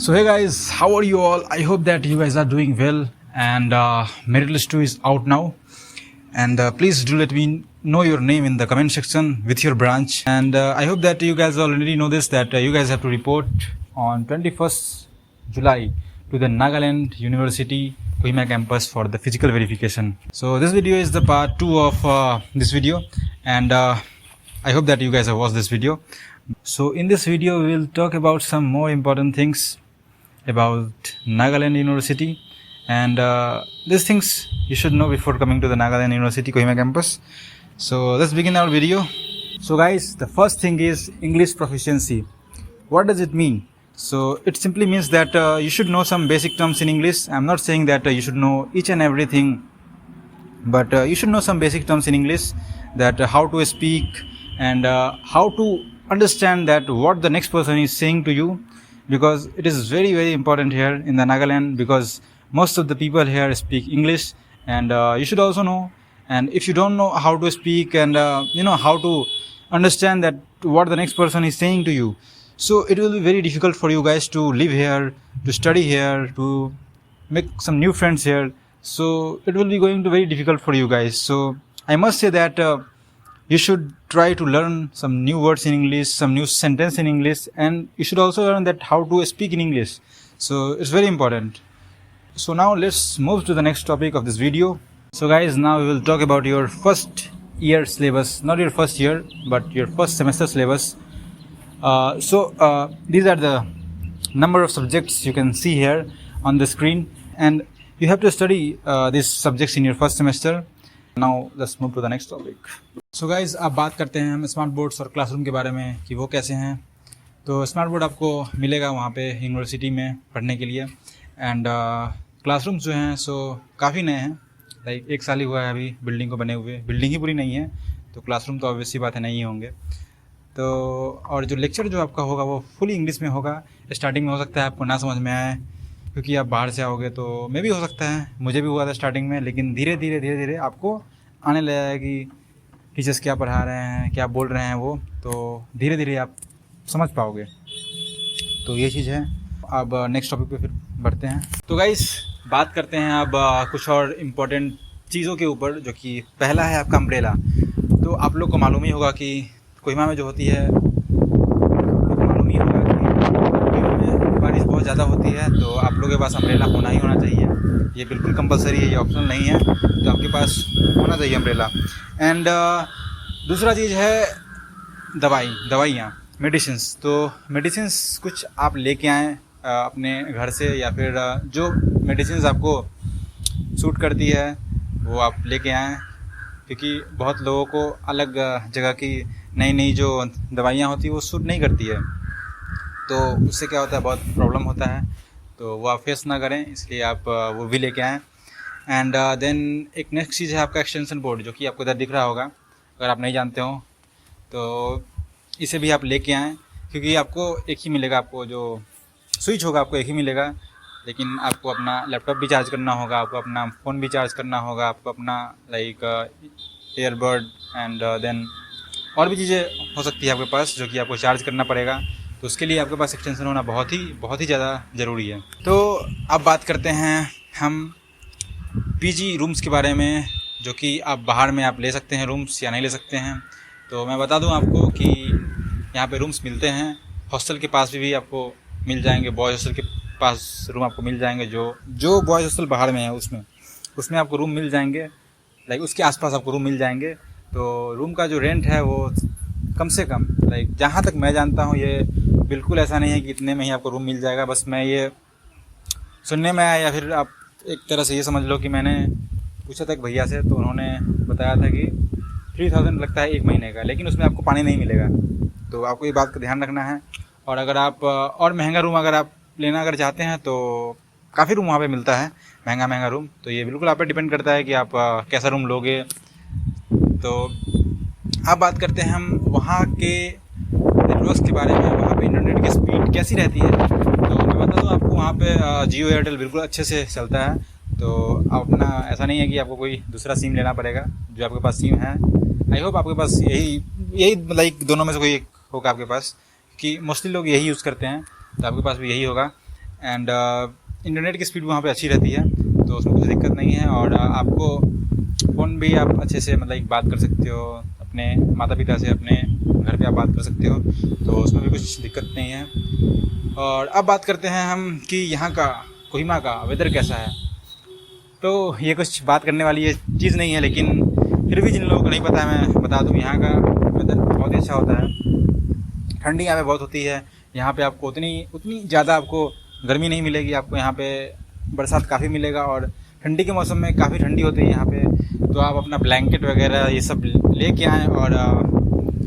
So hey guys, how are you all? I hope that you guys are doing well and Merit List 2 is out now, and please do let me know your name in the comment section with your branch, and I hope that you guys already know this, that you guys have to report on 21st July to the Nagaland University Kohima campus for the physical verification. So this video is the part 2 of this video, and I hope that you guys have watched this video. So in this video we will talk about some more important things about Nagaland University, and these things you should know before coming to the Nagaland University Kohima campus. So let's begin our video. So guys, the first thing is English proficiency. What does it mean? So it simply means that you should know some basic terms in English. I'm not saying that you should know each and everything, but you should know some basic terms in English, that how to speak and how to understand that what the next person is saying to you, because it is very very important here in the Nagaland, because most of the people here speak English, and you should also know. And if you don't know how to speak and how to understand that what the next person is saying to you, so it will be very difficult for you guys to live here, to study here, to make some new friends here. So it will be going to very difficult for you guys. So I must say that you should try to learn some new words in English, some new sentence in English, and you should also learn that how to speak in English. So it's very important. So now let's move to the next topic of this video. So guys, now we will talk about your first year syllabus, not your first year, but your first semester syllabus. These are the number of subjects you can see here on the screen, and you have to study these subjects in your first semester. Now let's move to the next topic. So guys, अब बात करते हैं हम smart boards और classroom के बारे में कि वो कैसे हैं. तो स्मार्ट बोर्ड आपको मिलेगा वहाँ पे यूनिवर्सिटी में पढ़ने के लिए, एंड क्लासरूम्स जो हैं सो काफ़ी नए हैं, लाइक 1 साल ही हुआ है अभी बिल्डिंग को बने हुए. बिल्डिंग ही पूरी नहीं है तो क्लासरूम तो ऑब्वियस सी बात है नहीं ही होंगे. तो और जो लेक्चर जो आपका होगा वो फुली इंग्लिश में होगा. स्टार्टिंग में हो सकता है आपको ना समझ में आए, क्योंकि आप बाहर से आओगे, तो मे भी हो सकता है, मुझे भी हुआ था स्टार्टिंग में, लेकिन धीरे धीरे आपको आने लगा कि टीचर्स क्या पढ़ा रहे हैं, क्या बोल रहे हैं वो, तो धीरे धीरे आप समझ पाओगे. तो ये चीज़ है. अब नेक्स्ट टॉपिक पे फिर बढ़ते हैं. तो गाइस, बात करते हैं अब कुछ और इम्पोर्टेंट चीज़ों के ऊपर, जो कि पहला है आपका अम्ब्रेला. तो आप लोग को मालूम ही होगा कि कोहिमा में जो होती है, मालूम ही होगा कि बारिश बहुत ज़्यादा होती है, तो आप लोगों के पास अम्ब्रेला होना ही होना चाहिए. ये बिल्कुल कंपलसरी है, ये ऑप्शनल नहीं है, तो आपके पास होना चाहिए अम्ब्रेला. एंड दूसरा चीज़ है दवाइयाँ, मेडिसिन्स. तो मेडिसिन्स कुछ आप लेके आएँ अपने घर से, या फिर जो मेडिसिन्स आपको सूट करती है वो आप लेके आएँ, क्योंकि बहुत लोगों को अलग जगह की नई जो दवाइयाँ होती है वो सूट नहीं करती है, तो उससे क्या होता है, बहुत प्रॉब्लम होता है. तो वो आप फेस ना करें, इसलिए आप वो भी लेके आएँ. एंड देन एक नेक्स्ट चीज़ है आपका एक्सटेंशन बोर्ड, जो कि आपको इधर दिख रहा होगा. अगर आप नहीं जानते हो तो इसे भी आप लेके आएँ, क्योंकि आपको एक ही मिलेगा, आपको जो स्विच होगा आपको एक ही मिलेगा, लेकिन आपको अपना लैपटॉप भी चार्ज करना होगा, आपको अपना फ़ोन भी चार्ज करना होगा, आपको अपना लाइक ईयरबड एंड देन और भी चीज़ें हो सकती है आपके पास, जो कि आपको चार्ज करना पड़ेगा. तो उसके लिए आपके पास एक्सटेंशन होना बहुत ही ज़्यादा ज़रूरी है. तो अब बात करते हैं हम पीजी रूम्स के बारे में, जो कि आप बाहर में आप ले सकते हैं रूम्स या नहीं ले सकते हैं. तो मैं बता दूं आपको कि यहाँ पे रूम्स मिलते हैं. हॉस्टल के पास भी आपको मिल जाएंगे, बॉयज़ हॉस्टल के पास रूम आपको मिल जाएंगे, जो बॉयज़ हॉस्टल बाहर में है उसमें आपको रूम मिल जाएंगे, लाइक उसके आसपास आपको रूम मिल जाएंगे. तो रूम का जो रेंट है वो कम से कम, लाइक जहाँ तक मैं जानता हूँ, ये बिल्कुल ऐसा नहीं है कि इतने में ही आपको रूम मिल जाएगा. बस मैं ये सुनने में आया, या फिर आप एक तरह से ये समझ लो कि मैंने पूछा था एक भैया से, तो उन्होंने बताया था कि 3000 लगता है 1 महीने का, लेकिन उसमें आपको पानी नहीं मिलेगा. तो आपको ये बात का ध्यान रखना है. और अगर आप और महंगा रूम अगर आप लेना अगर चाहते हैं, तो काफ़ी रूम वहाँ पे मिलता है, महंगा रूम. तो ये बिल्कुल आप पे डिपेंड करता है कि आप कैसा रूम लोगे. तो अब बात करते हैं हम वहाँ के नेटवर्क के बारे में, वहाँ पे इंटरनेट की स्पीड कैसी रहती है. तो मैं बता दूँ आपको, वहाँ पे जियो एयरटेल बिल्कुल अच्छे से चलता है. तो आप अपना, ऐसा नहीं है कि आपको कोई दूसरा सिम लेना पड़ेगा. जो आपके पास सिम है, आई होप आपके पास यही लाइक दोनों में से कोई एक होगा आपके पास, कि मोस्टली लोग यही यूज़ करते हैं, तो आपके पास भी यही होगा. एंड इंटरनेट की स्पीड वहाँ पे अच्छी रहती है, तो उसमें कुछ दिक्कत नहीं है। और आपको फ़ोन भी आप अच्छे से मतलब बात कर सकते हो अपने माता पिता से, अपने घर पे आप बात कर सकते हो, तो उसमें भी कुछ दिक्कत नहीं है। और अब बात करते हैं हम कि यहाँ का कोहिमा का वेदर कैसा है। तो ये कुछ बात करने वाली ये चीज़ नहीं है, लेकिन फिर भी जिन लोगों को नहीं पता है मैं बता दूँ, यहाँ का वेदर बहुत ही अच्छा होता है। ठंडी यहाँ पे बहुत होती है, यहाँ पे आपको उतनी ज़्यादा आपको गर्मी नहीं मिलेगी, आपको यहाँ पे बरसात काफ़ी मिलेगा। और ठंडी के मौसम में काफ़ी ठंडी होती है यहाँ पे, तो आप अपना ब्लैंकेट वगैरह ये सब लेके आएँ, और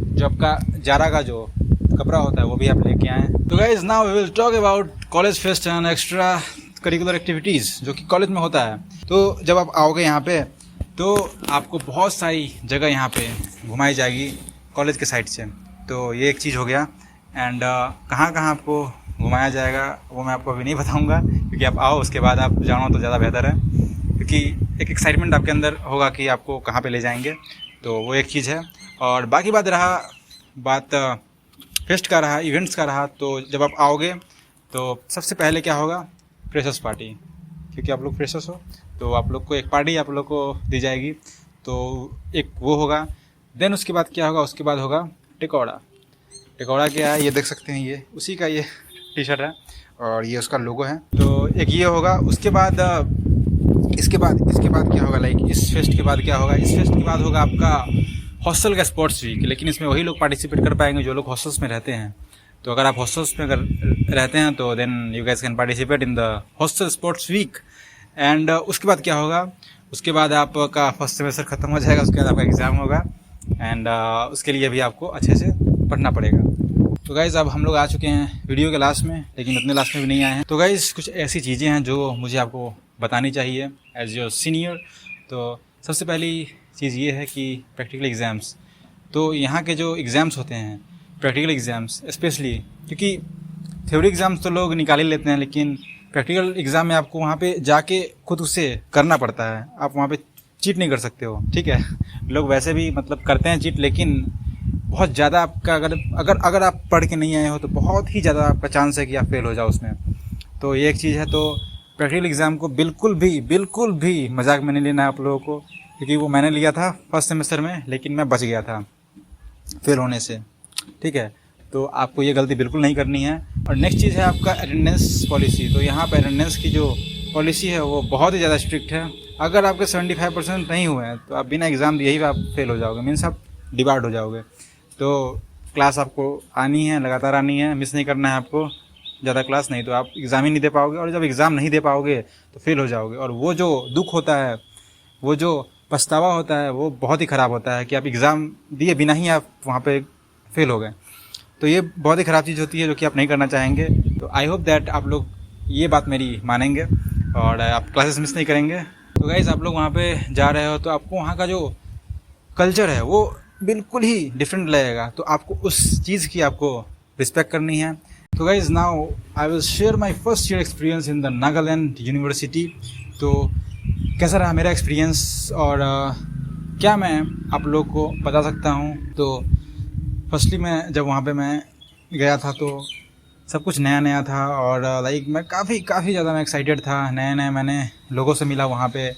जो आपका जारा का जो कपड़ा होता है वो भी आप लेके आएँ। तो guys now we will talk about college fest and extra curricular activities जो कि कॉलेज में होता है। तो जब आप आओगे यहाँ पे तो आपको बहुत सारी जगह यहाँ पे घुमाई जाएगी कॉलेज के साइड से। तो ये एक चीज़ हो गया। एंड कहाँ कहाँ आपको घुमाया जाएगा वो मैं आपको अभी नहीं बताऊँगा, क्योंकि आप आओ उसके बाद आप जानो तो ज़्यादा बेहतर है, क्योंकि एक एक्साइटमेंट आपके अंदर होगा कि आपको कहाँ पे ले जाएंगे। तो वो एक चीज़ है। और बाकी बात फेस्ट का रहा, इवेंट्स का रहा, तो जब आप आओगे तो सबसे पहले क्या होगा, फ्रेशर्स पार्टी, क्योंकि आप लोग फ्रेशर्स हो तो आप लोग को एक पार्टी आप लोग को दी जाएगी, तो एक वो होगा। देन उसके बाद क्या होगा, उसके बाद होगा टिकौड़ा क्या है ये देख सकते हैं, ये उसी का ये टी शर्ट है और ये उसका लोगो है। तो एक ये होगा। उसके बाद इसके बाद क्या होगा, लाइक इस फेस्ट के बाद क्या होगा, इस फेस्ट के बाद होगा आपका हॉस्टल का स्पोर्ट्स वीक। लेकिन इसमें वही लोग पार्टिसिपेट कर पाएंगे जो लोग हॉस्टल्स में रहते हैं। तो अगर आप हॉस्टल्स में अगर रहते हैं तो then you guys can participate in the hostel sports week. And उसके बाद क्या होगा, उसके बाद आपका फर्स्ट सेमेस्टर ख़त्म हो जाएगा, उसके बाद आपका एग्ज़ाम होगा। एंड उसके लिए भी आपको अच्छे से पढ़ना पड़ेगा। तो गाइज़ अब हम लोग आ चुके हैं वीडियो के लास्ट में, लेकिन उतने लास्ट में भी नहीं आए हैं। तो गाइज़ कुछ ऐसी चीज़ें हैं जो मुझे आपको बतानी चाहिए एज योर सीनियर। तो सबसे पहली चीज़ ये है कि प्रैक्टिकल एग्ज़ाम्स, तो यहाँ के जो एग्ज़ाम्स होते हैं प्रैक्टिकल एग्ज़ाम्स स्पेशली, क्योंकि थ्योरी एग्ज़ाम्स तो लोग निकाल ही लेते हैं, लेकिन प्रैक्टिकल एग्ज़ाम में आपको वहाँ पे जाके खुद उसे करना पड़ता है। आप वहाँ पे चीट नहीं कर सकते हो, ठीक है। लोग वैसे भी मतलब करते हैं चीट, लेकिन बहुत ज़्यादा आपका अगर आप पढ़ के नहीं आए हो तो बहुत ही ज़्यादा आपका चांस है कि आप फेल हो जाओ उसमें। तो ये एक चीज़ है। तो प्रैक्टिकल एग्ज़ाम को बिल्कुल भी मजाक में नहीं लेना है आप लोगों को, क्योंकि वो मैंने लिया था फर्स्ट सेमेस्टर में, लेकिन मैं बच गया था फेल होने से, ठीक है। तो आपको ये गलती बिल्कुल नहीं करनी है। और नेक्स्ट चीज़ है आपका अटेंडेंस पॉलिसी। तो यहाँ पर अटेंडेंस की जो पॉलिसी है वो बहुत ही ज़्यादा स्ट्रिक्ट है। अगर आपके 75% नहीं हुए हैं तो आप बिना एग्ज़ाम दिए ही आप फेल हो जाओगे, मीन्स आप डिबार्ड हो जाओगे। तो क्लास आपको आनी है, लगातार आनी है, मिस नहीं करना है आपको ज़्यादा क्लास, नहीं तो आप एग्ज़ाम ही नहीं दे पाओगे। और जब एग्ज़ाम नहीं दे पाओगे तो फेल हो जाओगे। और वो जो दुख होता है, वो जो पछतावा होता है, वो बहुत ही ख़राब होता है कि आप एग्ज़ाम दिए बिना ही आप वहाँ पे फेल हो गए। तो ये बहुत ही ख़राब चीज़ होती है जो कि आप नहीं करना चाहेंगे। तो आई होप दैट आप लोग ये बात मेरी मानेंगे और आप क्लासेस मिस नहीं करेंगे। तो गाइज़ आप लोग वहाँ पे जा रहे हो तो आपको वहाँ का जो कल्चर है वो बिल्कुल ही डिफरेंट लगेगा। तो आपको उस चीज़ की आपको रिस्पेक्ट करनी है। तो guys now I will share my first year experience in the Nagaland university. तो कैसा रहा मेरा एक्सपीरियंस और क्या मैं आप लोग को बता सकता हूँ। तो फर्स्टली मैं जब वहाँ पे मैं गया था तो सब कुछ नया नया था और लाइक मैं काफ़ी ज़्यादा मैं एक्साइटेड था। नए मैंने लोगों से मिला वहाँ पे,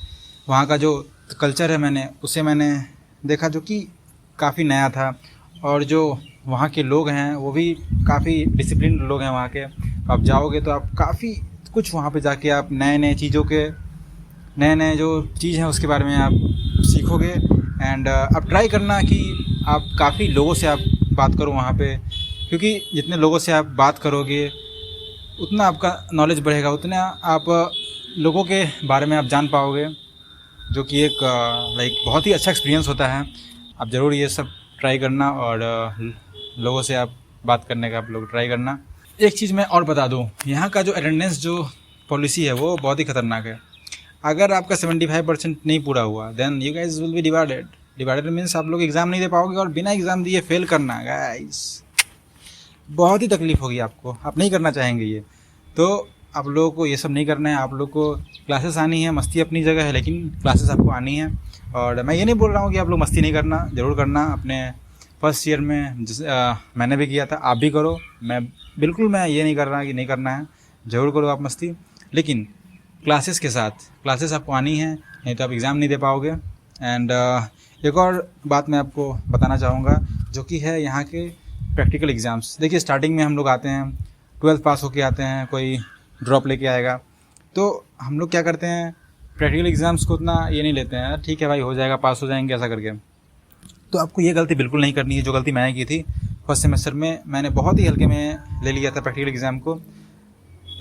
वहाँ का जो कल्चर है उसे मैंने देखा जो कि काफ़ी नया था। और जो वहाँ के लोग हैं वो भी काफ़ी डिसिप्लिन लोग हैं वहाँ के। आप जाओगे तो आप काफ़ी कुछ वहाँ पे जाके आप नए चीज़ों के नए जो चीज़ हैं उसके बारे में आप सीखोगे। एंड आप ट्राई करना कि आप काफ़ी लोगों से आप बात करो वहाँ पे, क्योंकि जितने लोगों से आप बात करोगे उतना आपका नॉलेज बढ़ेगा, उतना आप लोगों के बारे में आप जान पाओगे, जो कि एक लाइक बहुत ही अच्छा एक्सपीरियंस होता है। आप ज़रूर ये सब ट्राई करना और लोगों से आप बात करने का आप लोग ट्राई करना। एक चीज़ मैं और बता दूँ, यहाँ का जो अटेंडेंस जो पॉलिसी है वो बहुत ही ख़तरनाक है। अगर आपका 75% नहीं पूरा हुआ then you guys will be divided means आप लोग एग्ज़ाम नहीं दे पाओगे। और बिना एग्ज़ाम दिए फेल करना गाइस बहुत ही तकलीफ़ होगी आपको, आप नहीं करना चाहेंगे ये। तो आप लोगों को ये सब नहीं करना है। आप लोग को क्लासेस आनी है, मस्ती अपनी जगह है, लेकिन क्लासेस आपको आनी है। और मैं ये नहीं बोल रहा हूँ कि आप लोग मस्ती नहीं करना, ज़रूर करना। अपने फर्स्ट ईयर में मैंने भी किया था, आप भी करो। मैं ये नहीं कर रहा कि नहीं करना है, ज़रूर करो आप मस्ती, लेकिन क्लासेस के साथ, क्लासेस आपको आनी है, नहीं तो आप एग्ज़ाम नहीं दे पाओगे। एंड एक और बात मैं आपको बताना चाहूँगा, जो कि है यहाँ के प्रैक्टिकल एग्ज़ाम्स। देखिए स्टार्टिंग में हम लोग आते हैं, 12th पास होके आते हैं, कोई ड्रॉप लेके आएगा, तो हम लोग क्या करते हैं, प्रैक्टिकल एग्ज़ाम्स को उतना ये नहीं लेते हैं, ठीक है भाई हो जाएगा, पास हो जाएंगे ऐसा करके। तो आपको ये गलती बिल्कुल नहीं करनी है जो गलती मैंने की थी फर्स्ट सेमेस्टर में। मैंने बहुत ही हल्के में ले लिया था प्रैक्टिकल एग्ज़ाम को।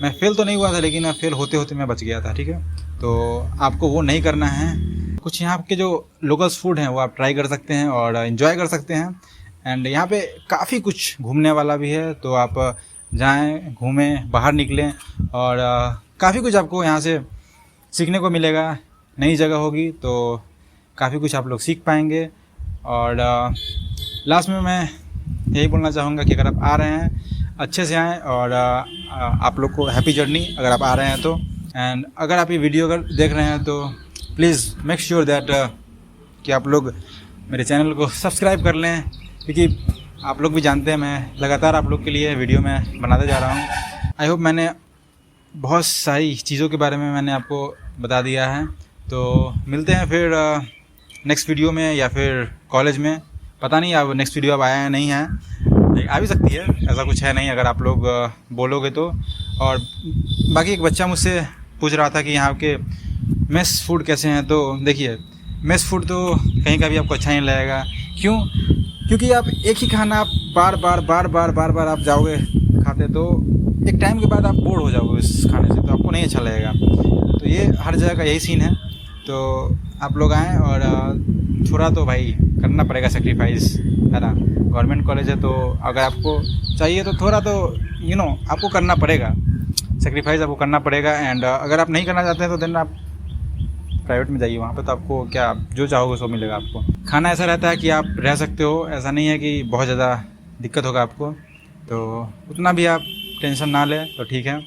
मैं फ़ेल तो नहीं हुआ था, लेकिन फ़ेल होते होते मैं बच गया था, ठीक है। तो आपको वो नहीं करना है। कुछ यहाँ के जो लोकल्स फूड हैं वो आप ट्राई कर सकते हैं और इन्जॉय कर सकते हैं। एंड यहाँ पे काफ़ी कुछ घूमने वाला भी है, तो आप जाएं, घूमें, बाहर निकलें और काफ़ी कुछ आपको यहाँ से सीखने को मिलेगा। नई जगह होगी तो काफ़ी कुछ आप लोग सीख पाएंगे। और लास्ट में मैं यही बोलना चाहूँगा कि अगर आप आ रहे हैं अच्छे से आएँ और आप लोग को हैप्पी जर्नी अगर आप आ रहे हैं तो। एंड अगर आप ये वीडियो अगर देख रहे हैं तो प्लीज़ मेक श्योर दैट कि आप लोग मेरे चैनल को सब्सक्राइब कर लें, क्योंकि आप लोग भी जानते हैं मैं लगातार आप लोग के लिए वीडियो में बनाते जा रहा हूँ। आई होप मैंने बहुत सारी चीज़ों के बारे में मैंने आपको बता दिया है। तो मिलते हैं फिर नेक्स्ट वीडियो में या फिर कॉलेज में, पता नहीं अब नेक्स्ट वीडियो अब आया है नहीं है, आ भी सकती है, ऐसा कुछ है नहीं अगर आप लोग बोलोगे तो। और बाकी एक बच्चा मुझसे पूछ रहा था कि यहाँ के मेस फूड कैसे हैं, तो देखिए मेस फूड तो कहीं का भी आपको अच्छा नहीं लगेगा। क्यों? क्योंकि आप एक ही खाना आप बार बार आप जाओगे खाते, तो एक टाइम के बाद आप बोर हो जाओगे इस खाने से, तो आपको नहीं अच्छा लगेगा। तो ये हर जगह का यही सीन है। तो आप लोग आएँ और थोड़ा तो भाई करना पड़ेगा सेक्रीफाइस, है ना। गवर्नमेंट कॉलेज है तो अगर आपको चाहिए तो थोड़ा तो आपको करना पड़ेगा, सेक्रीफाइस आपको करना पड़ेगा। एंड अगर आप नहीं करना चाहते हैं तो देन आप प्राइवेट में जाइए, वहाँ पे तो आपको क्या जो चाहोगे सो मिलेगा आपको। खाना ऐसा रहता है कि आप रह सकते हो, ऐसा नहीं है कि बहुत ज़्यादा दिक्कत होगा आपको, तो उतना भी आप टेंशन ना लें तो ठीक है।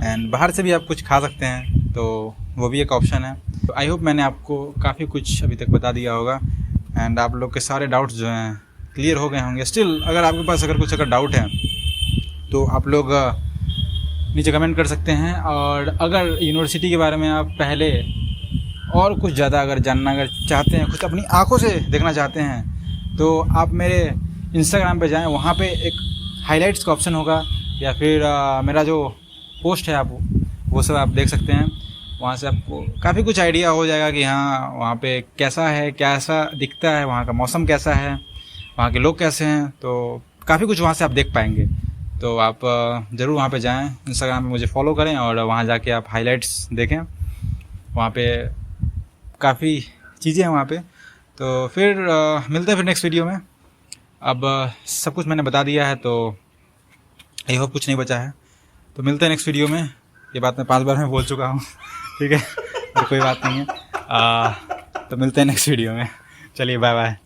एंड बाहर से भी आप कुछ खा सकते हैं, तो वो भी एक ऑप्शन है। तो आई होप मैंने आपको काफ़ी कुछ अभी तक बता दिया होगा एंड आप लोग के सारे डाउट्स जो हैं क्लियर हो गए होंगे। स्टिल अगर आपके पास कुछ डाउट है तो आप लोग नीचे कमेंट कर सकते हैं। और अगर यूनिवर्सिटी के बारे में आप पहले और कुछ ज़्यादा अगर जानना चाहते हैं, कुछ अपनी आंखों से देखना चाहते हैं, तो आप मेरे इंस्टाग्राम पे जाएं, वहाँ पे एक हाइलाइट्स का ऑप्शन होगा, या फिर मेरा जो पोस्ट है आप वो सब आप देख सकते हैं। वहाँ से आपको काफ़ी कुछ आइडिया हो जाएगा कि हाँ वहाँ पे कैसा है, कैसा दिखता है, वहाँ का मौसम कैसा है, वहाँ के लोग कैसे हैं, तो काफ़ी कुछ वहाँ से आप देख पाएंगे। तो आप ज़रूर वहाँ पे जाएं, इंस्टाग्राम पे मुझे फॉलो करें और वहाँ जाके आप हाइलाइट्स देखें, वहाँ पे काफ़ी चीज़ें हैं वहाँ पे। तो फिर मिलते हैं फिर नेक्स्ट वीडियो में। अब सब कुछ मैंने बता दिया है, तो आई होप कुछ नहीं बचा है। तो मिलते हैं नेक्स्ट वीडियो में। ये बात मैं 5 बार में बोल चुका हूँ, ठीक है, और कोई बात नहीं है। तो मिलते हैं नेक्स्ट वीडियो में। चलिए बाय बाय।